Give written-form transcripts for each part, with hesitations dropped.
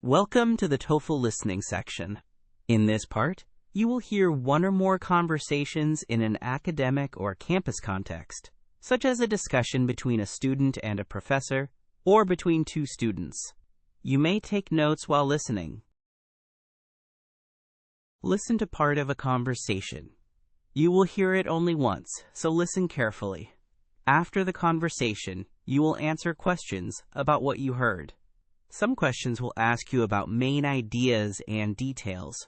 Welcome to the TOEFL listening section. In this part, you will hear one or more conversations in an academic or campus context, such as a discussion between a student and a professor, or between two students. You may take notes while listening. Listen to part of a conversation. You will hear it only once, so listen carefully. After the conversation, you will answer questions about what you heard. Some questions will ask you about main ideas and details.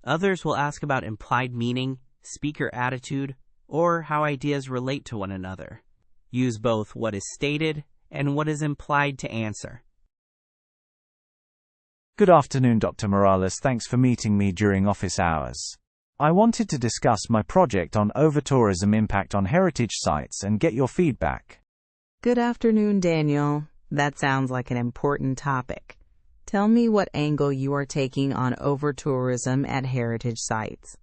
Others will ask about implied meaning, speaker attitude, or how ideas relate to one another. Use both what is stated and what is implied to answer. Good afternoon, Dr. Morales. Thanks for meeting me during office hours. I wanted to discuss my project on overtourism impact on heritage sites and get your feedback. Good afternoon, Daniel. That sounds like an important topic. Tell me what angle you are taking on overtourism at heritage sites.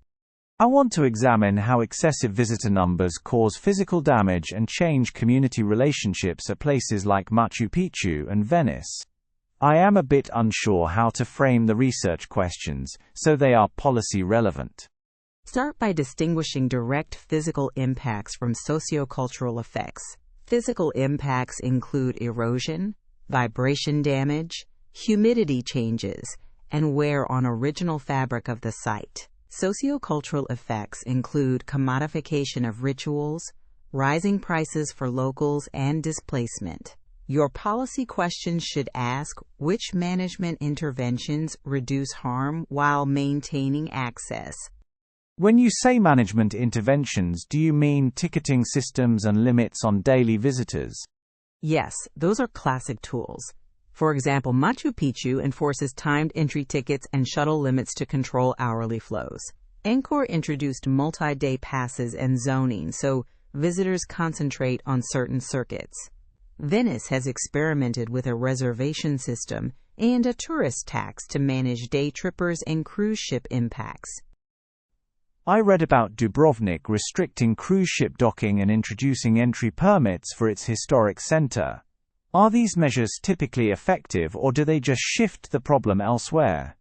I want to examine how excessive visitor numbers cause physical damage and change community relationships at places like Machu Picchu and Venice. I am a bit unsure how to frame the research questions so they are policy relevant. Start by distinguishing direct physical impacts from socio-cultural effects. Physical impacts include erosion, vibration damage, humidity changes, and wear on original fabric of the site. Socio-cultural effects include commodification of rituals, rising prices for locals, and displacement. Your policy questions should ask which management interventions reduce harm while maintaining access. When you say management interventions, do you mean ticketing systems and limits on daily visitors? Yes, those are classic tools. For example, Machu Picchu enforces timed entry tickets and shuttle limits to control hourly flows. Angkor introduced multi-day passes and zoning so visitors concentrate on certain circuits. Venice has experimented with a reservation system and a tourist tax to manage day trippers and cruise ship impacts. I read about Dubrovnik restricting cruise ship docking and introducing entry permits for its historic center. Are these measures typically effective, or do they just shift the problem elsewhere?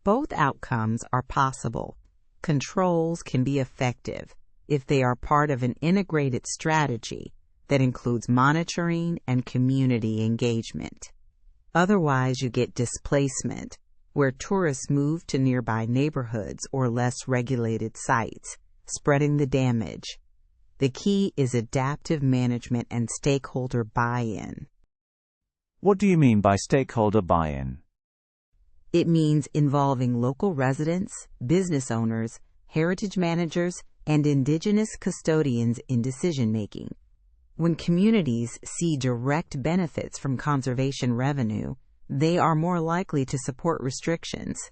Both outcomes are possible. Controls can be effective if they are part of an integrated strategy that includes monitoring and community engagement. Otherwise, you get displacement, where tourists move to nearby neighborhoods or less regulated sites, spreading the damage. The key is adaptive management and stakeholder buy-in. What do you mean by stakeholder buy-in? It means involving local residents, business owners, heritage managers, and indigenous custodians in decision-making. When communities see direct benefits from conservation revenue, they are more likely to support restrictions.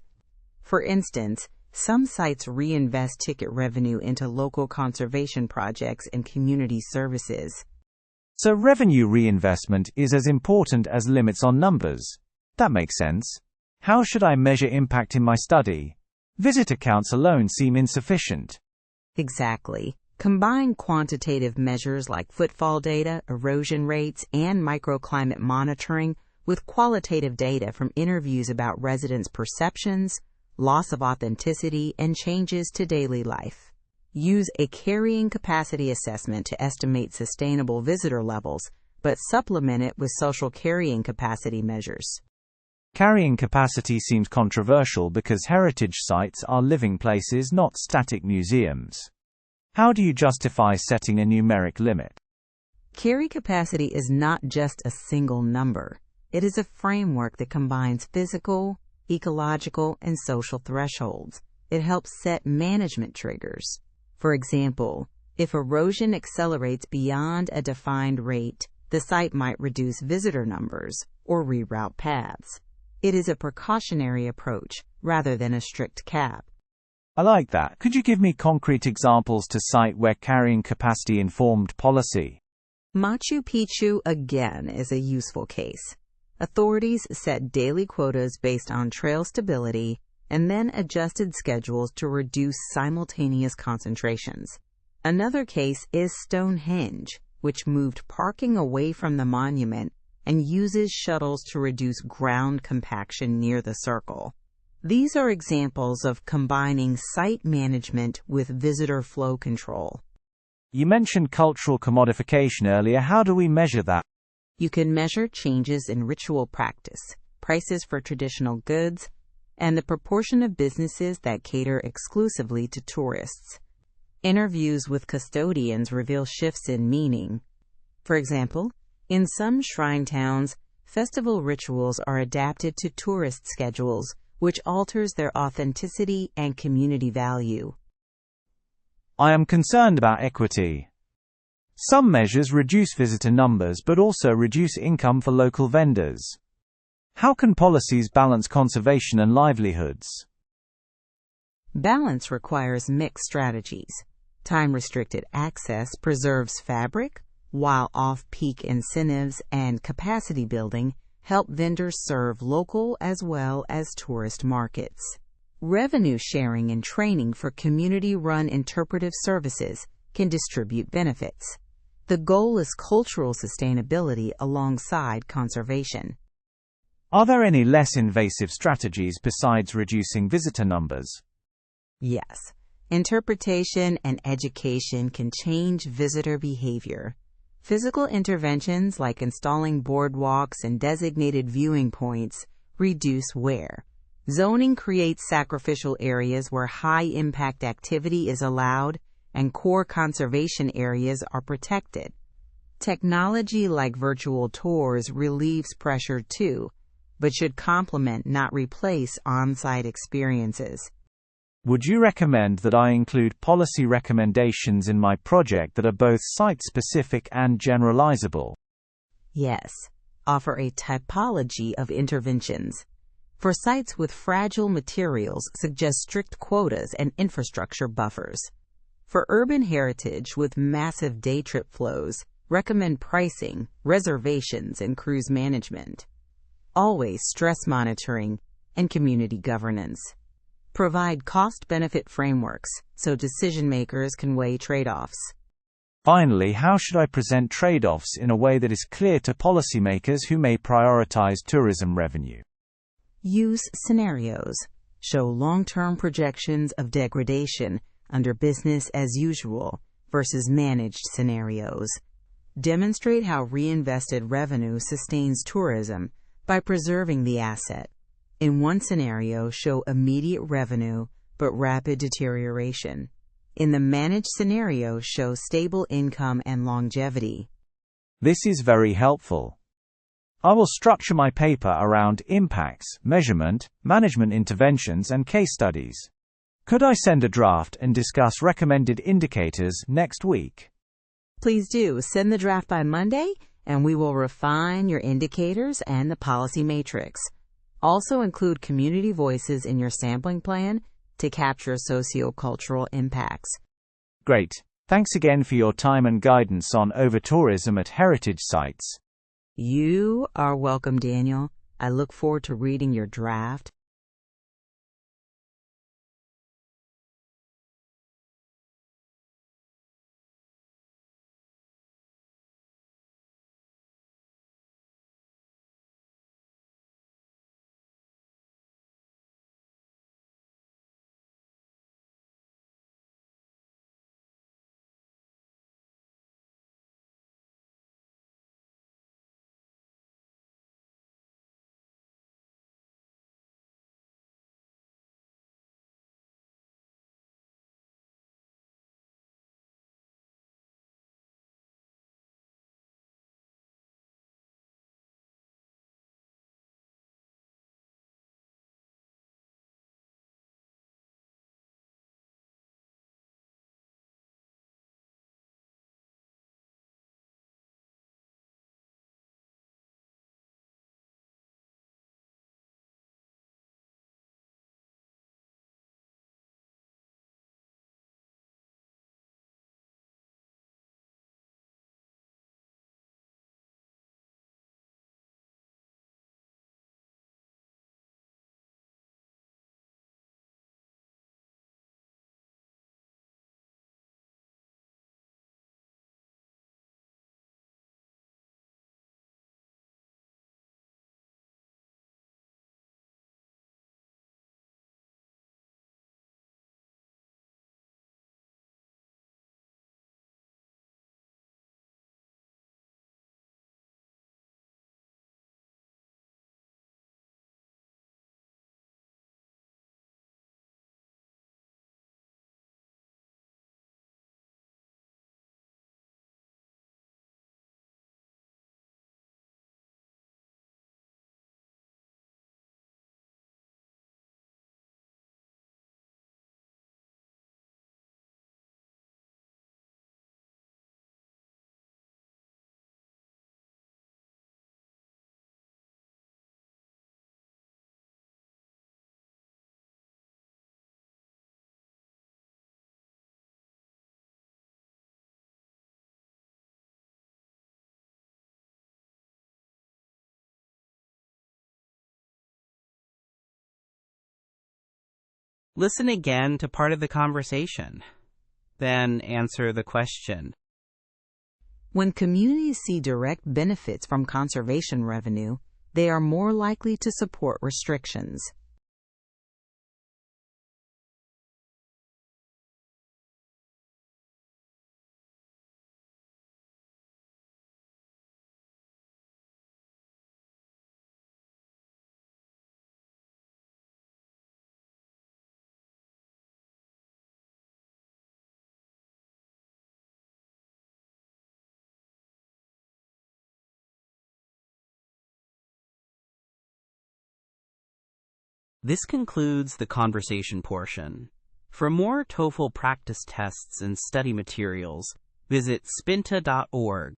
For instance, some sites reinvest ticket revenue into local conservation projects and community services. So revenue reinvestment is as important as limits on numbers. That makes sense. How should I measure impact in my study? Visitor counts alone seem insufficient. Exactly. Combine quantitative measures like footfall data, erosion rates, and microclimate monitoring with qualitative data from interviews about residents' perceptions, loss of authenticity, and changes to daily life. Use a carrying capacity assessment to estimate sustainable visitor levels, but supplement it with social carrying capacity measures. Carrying capacity seems controversial because heritage sites are living places, not static museums. How do you justify setting a numeric limit? Carry capacity is not just a single number. It is a framework that combines physical, ecological, and social thresholds. It helps set management triggers. For example, if erosion accelerates beyond a defined rate, the site might reduce visitor numbers or reroute paths. It is a precautionary approach rather than a strict cap. I like that. Could you give me concrete examples to cite where carrying capacity informed policy? Machu Picchu, again, is a useful case. Authorities set daily quotas based on trail stability and then adjusted schedules to reduce simultaneous concentrations. Another case is Stonehenge, which moved parking away from the monument and uses shuttles to reduce ground compaction near the circle. These are examples of combining site management with visitor flow control. You mentioned cultural commodification earlier. How do we measure that? You can measure changes in ritual practice, prices for traditional goods, and the proportion of businesses that cater exclusively to tourists. Interviews with custodians reveal shifts in meaning. For example, in some shrine towns, festival rituals are adapted to tourist schedules, which alters their authenticity and community value. I am concerned about equity. Some measures reduce visitor numbers but also reduce income for local vendors. How can policies balance conservation and livelihoods? Balance requires mixed strategies. Time-restricted access preserves fabric, while off-peak incentives and capacity building help vendors serve local as well as tourist markets. Revenue sharing and training for community-run interpretive services can distribute benefits. The goal is cultural sustainability alongside conservation. Are there any less invasive strategies besides reducing visitor numbers? Yes. Interpretation and education can change visitor behavior. Physical interventions like installing boardwalks and designated viewing points reduce wear. Zoning creates sacrificial areas where high-impact activity is allowed and core conservation areas are protected. Technology like virtual tours relieves pressure too, but should complement, not replace, on-site experiences. Would you recommend that I include policy recommendations in my project that are both site-specific and generalizable? Yes. Offer a typology of interventions. For sites with fragile materials, suggest strict quotas and infrastructure buffers. For urban heritage with massive day trip flows, recommend pricing, reservations, and cruise management. Always stress monitoring and community governance. Provide cost-benefit frameworks so decision-makers can weigh trade-offs. Finally, how should I present trade-offs in a way that is clear to policymakers who may prioritize tourism revenue? Use scenarios. Show long-term projections of degradation under business as usual versus managed scenarios. Demonstrate how reinvested revenue sustains tourism by preserving the asset. In one scenario, show immediate revenue but rapid deterioration. In the managed scenario, show stable income and longevity. This is very helpful. I will structure my paper around impacts, measurement, management interventions, and case studies. Could I send a draft and discuss recommended indicators next week? Please do. Send the draft by Monday, and we will refine your indicators and the policy matrix. Also include community voices in your sampling plan to capture socio-cultural impacts. Great. Thanks again for your time and guidance on overtourism at heritage sites. You are welcome, Daniel. I look forward to reading your draft. Listen again to part of the conversation. Then answer the question. When communities see direct benefits from conservation revenue, they are more likely to support restrictions. This concludes the conversation portion. For more TOEFL practice tests and study materials, visit Spinta.org.